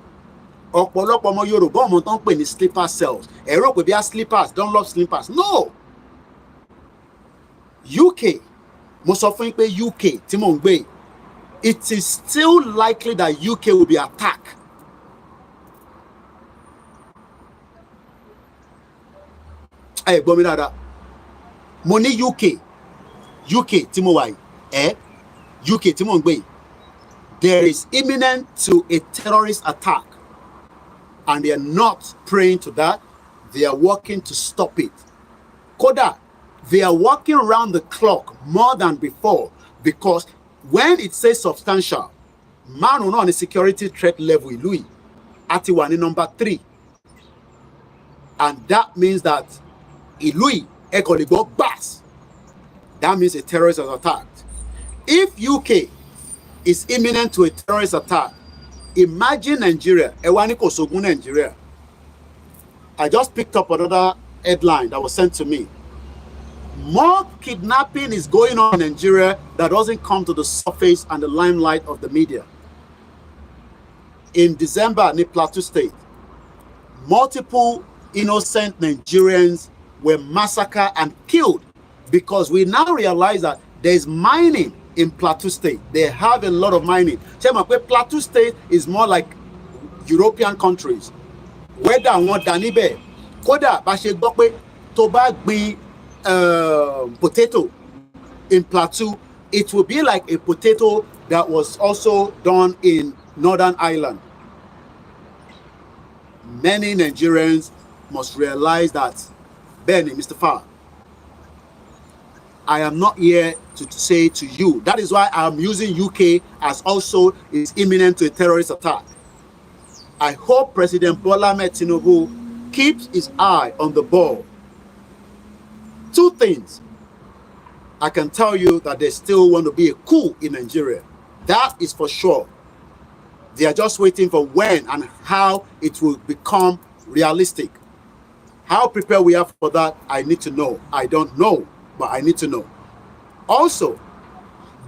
Ọ̀pọ̀lọpọ̀ ọmọ Yorùbá ọmọ tó ń pè ní sleeper cells. Ẹ̀rọ pé bí a sleepers, don't love sleepers. No. UK, mo sọ fún yín pé UK tí mò ń gbé, it is still likely that UK will be attacked. Ẹ gbọ́ mi dáadáa. Mo ní UK tí mo wà yìí, UK tí mò ń gbé, there is imminent to a terrorist attack. And they are not praying to that. They are working to stop it. Koda, they are working around the clock more than before, because when it says substantial, man on the security threat level, Louis, Atiwani number 3. And that means that Louis Ekoligo Bass. That means a terrorist has attacked. If UK is imminent to a terrorist attack, imagine Nigeria. Ewaniko Sogun Nigeria. I just picked up another headline that was sent to me. More kidnapping is going on in Nigeria that doesn't come to the surface and the limelight of the media. In December, in Plateau State, multiple innocent Nigerians were massacred and killed because we now realize that there's mining in Plateau State. They have a lot of mining. Plateau State is more like European countries. Whether one danibe, koda ba se gbọ́ pé tó bá gbin potato in Plateau, it will be like a potato that was also done in Northern Ireland. Many Nigerians must realize that, Benny, Mr. Farr, I am not here to say to you. That is why I'm using UK as also is imminent to a terrorist attack. I hope President Bola Ahmed Tinubu keeps his eye on the ball. Two things. I can tell you that they still want to be a coup in Nigeria. That is for sure. They are just waiting for when and how it will become realistic. How prepared we are for that, I need to know. I don't know, but I need to know. Also,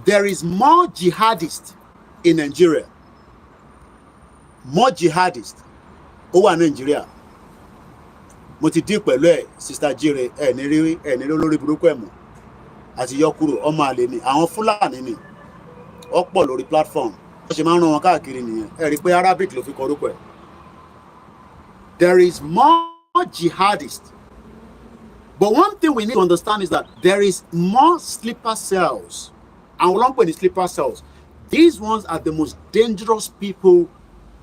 there is more jihadists in Nigeria. More jihadists over Nigeria. Mo ti di pẹ̀lú ẹ̀, Sister Jire, ní olórí burúkú ẹ̀ mọ̀. Àti yọkúrò, ọmọ àlè ni, àwọn Fúlàní ni. Ó pọ̀ lórí platform. Ó ṣe máa ń rán wọn káàkiri nìyẹn. Ẹ rí pé Arabic ló fi kọ orúkọ ẹ̀. There is more jihadists. But one thing we need to understand is that there is more sleeper cells. And we don't put the sleeper cells. These ones are the most dangerous people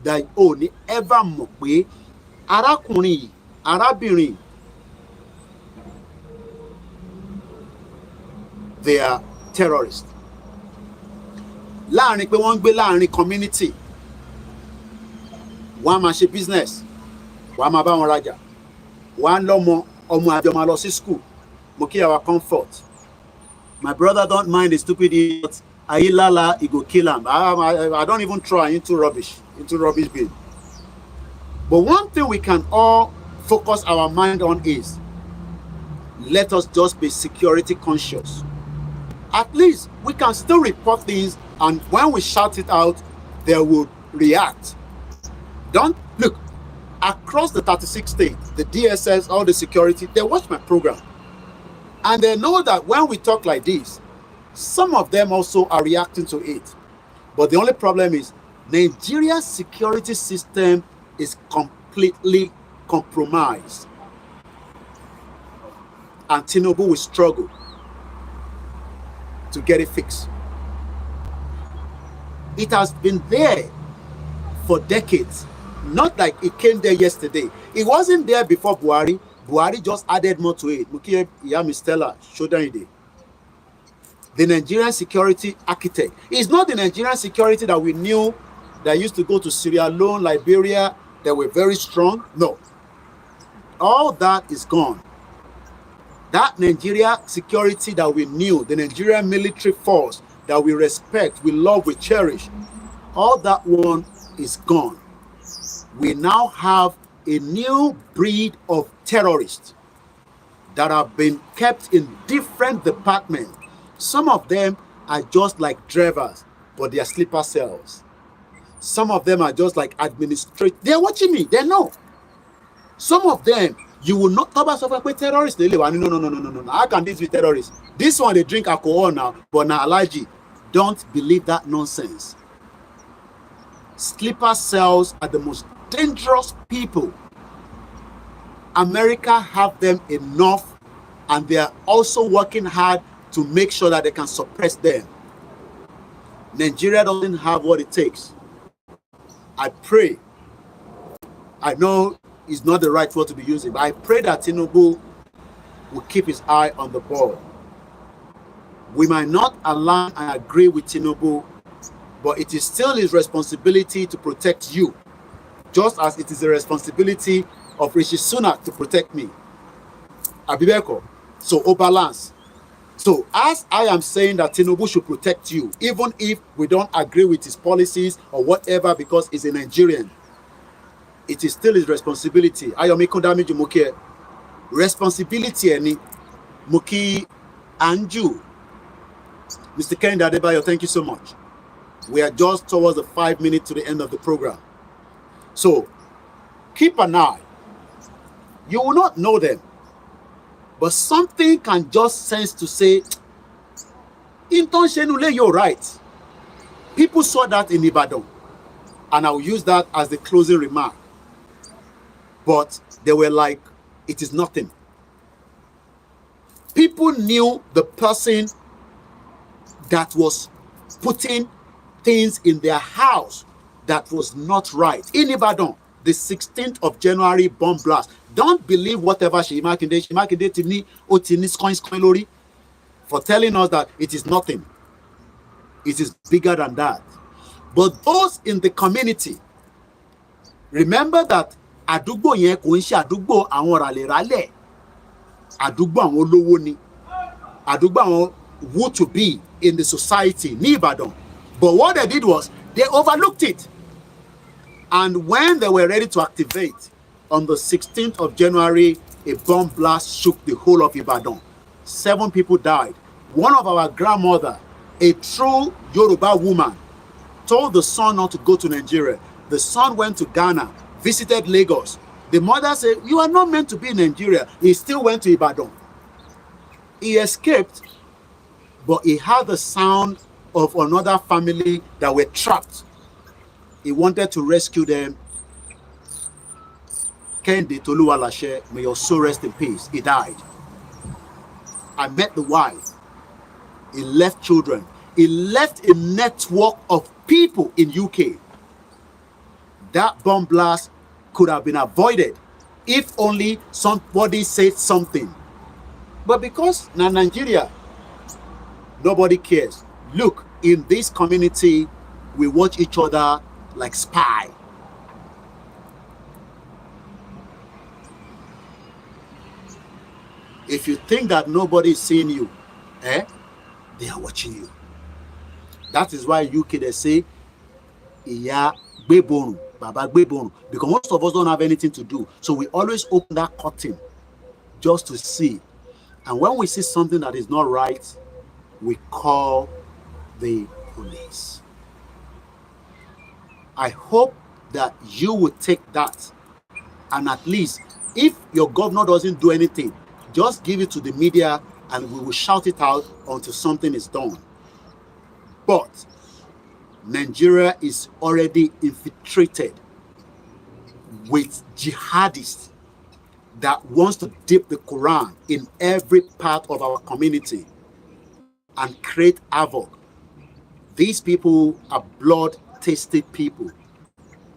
that only ever mọ̀ pé arákùnrin, arábìnrin, they are terrorists. Láàrin pé wọ́n ń gbé láàrin community, wọ́n á máa ṣe business, wọ́n á máa bá wọn rajà, wọ́n á lọ́mọ, ọmọ àjọ máa lọ sí school. Mo kí our comfort. My brother don't mind the stupid idiot. Ayilala, he go kill him. I don't even try into rubbish bin. But one thing we can all focus our mind on is, let us just be security conscious. At least we can still report things, and when we shout it out, they will react. Don't look across the 36 states, the DSS, all the security, they watch my program. And they know that when we talk like this, some of them also are reacting to it. But the only problem is Nigeria's security system is completely compromised. And Tinubu will struggle to get it fixed. It has been there for decades. Not like it came there yesterday. It wasn't there before Buhari. Buhari just added more to it. Mukie Iyami Stella, Shodan. The Nigerian security architect. It's not the Nigerian security that we knew that used to go to Sierra Leone, Liberia, that were very strong. No. All that is gone. That Nigeria security that we knew, the Nigerian military force that we respect, we love, we cherish, all that one is gone. We now have a new breed of terrorists that have been kept in different departments. Some of them are just like drivers, but they are sleeper cells. Some of them are just like administrators. They are watching me. They know. Some of them, you will not talk about terrorists. No. How can this be terrorists? This one, they drink alcohol now, but now allergy. Don't believe that nonsense. Sleeper cells are the most dangerous people. America have them enough, and they are also working hard to make sure that they can suppress them. Nigeria doesn't have what it takes. I pray, I know it's not the right word to be using, but I pray that Tinubu will keep his eye on the ball. We might not align and agree with Tinubu, but it is still his responsibility to protect you, just as it is the responsibility of Rishi Sunak to protect me. Abibeko. So, balance. So, as I am saying that Tinubu should protect you, even if we don't agree with his policies or whatever, because he's a Nigerian, it is still his responsibility. Ayomi Kondami Jumoke. Responsibility any Muki and you. Mr. Kehinde Adebayo, thank you so much. We are just towards the 5 minutes to the end of the program. So, keep an eye. You will not know them, but something can just sense to say, Inton Shenule, you're right. People saw that in Ibadan, and I'll use that as the closing remark. But they were like, it is nothing. People knew the person that was putting things in their house that was not right. In Ibadan, the 16th of January bomb blast. Don't believe whatever Seyi Makinde Tini Otini coins lori for telling us that it is nothing. It is bigger than that. But those in the community, remember that àdúgbò yẹn kò ń ṣe àdúgbò àwọn ràlẹ̀ràlẹ̀, àdúgbò àwọn olówó ni, àdúgbò àwọn who to be in the society ní Ìbàdàn. But what they did was they overlooked it. And when they were ready to activate on the 16th of January, a bomb blast shook the whole of Ibadan. 7 people died. One of our grandmother, a true Yoruba woman, told the son not to go to Nigeria. The son went to Ghana, visited Lagos. The mother said, you are not meant to be in Nigeria. He still went to Ibadan. He escaped, but he heard the sound of another family that were trapped. He wanted to rescue them. Kehinde Toluwalashe, may your soul rest in peace. He died. I met the wife. He left children. He left a network of people in UK. That bomb blast could have been avoided if only somebody said something. But because now Nigeria, nobody cares. Look, in this community, we watch each other like spy. If you think that nobody is seeing you, they are watching you. That is why UK, they say, Iya Gbeborun, Baba Gbeborun, because most of us don't have anything to do. So we always open that curtain just to see. And when we see something that is not right, we call the police. I hope that you will take that, and at least if your governor doesn't do anything, just give it to the media and we will shout it out until something is done. But Nigeria is already infiltrated with jihadists that wants to dip the Quran in every part of our community and create havoc. These people are blood-tasted people.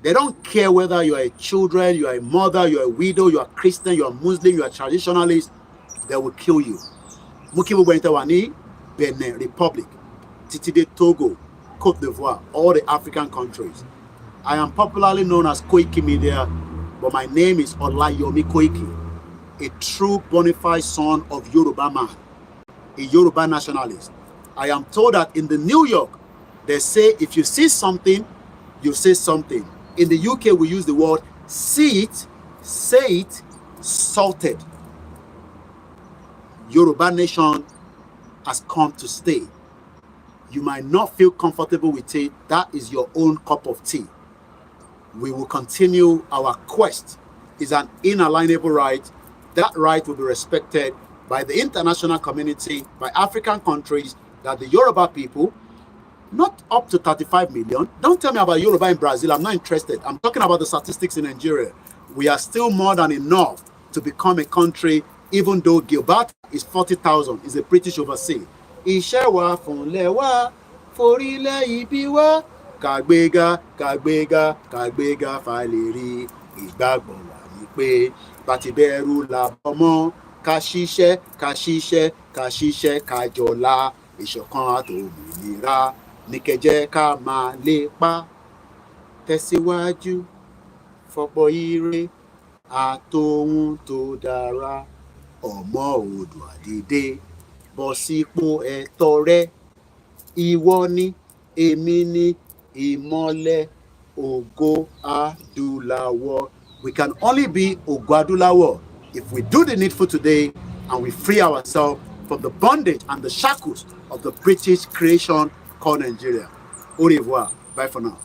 They don't care whether you are a children, you are a mother, you are a widow, you are Christian, you are Muslim, you are traditionalist. They will kill you. Mukibu Bentawani, Benin Republic, Titide Togo, Côte d'Ivoire, all the African countries. I am popularly known as Koikimedia, but my name is OLAYOMI KOIKI, a true bona fide son of Yoruba man, a Yoruba nationalist. I am told that in the New York, they say if you see something, you say something. In the UK, we use the word see it, say it, salted. Yoruba nation has come to stay. You might not feel comfortable with it. That is your own cup of tea. We will continue our quest. It's an inalienable right. That right will be respected by the international community, by African countries, that the Yoruba people, not up to 35 million. Don't tell me about Yoruba in Brazil. I'm not interested. I'm talking about the statistics in Nigeria. We are still more than enough to become a country, even though Gilbert is 40,000, is a British overseas. Ishewa funlewa, forile ibiwa, kagbega, kagbega, kagbega faleri, ìgbàgbọ́ wa ni pé batiberu la bomo, kashishe, kashishe, kashishe, kajola, ìṣọ̀kan àtòmìnira. Nìkẹ́jẹ́ ká máa lépa tẹ̀síwájú fọ́pọ̀ ire àtòhun tó dára ọmọ Oòduà dìde bọ́ sípò ẹ̀tọ́ rẹ ìwọ ni èmi ni ìmọ́lẹ̀ ògo adúláwọ̀. We can only be ògo adúláwọ̀ if we do the needful today and we free ourselves from the bondage and the shackles of the British creation called Nigeria. Au revoir. Bye for now.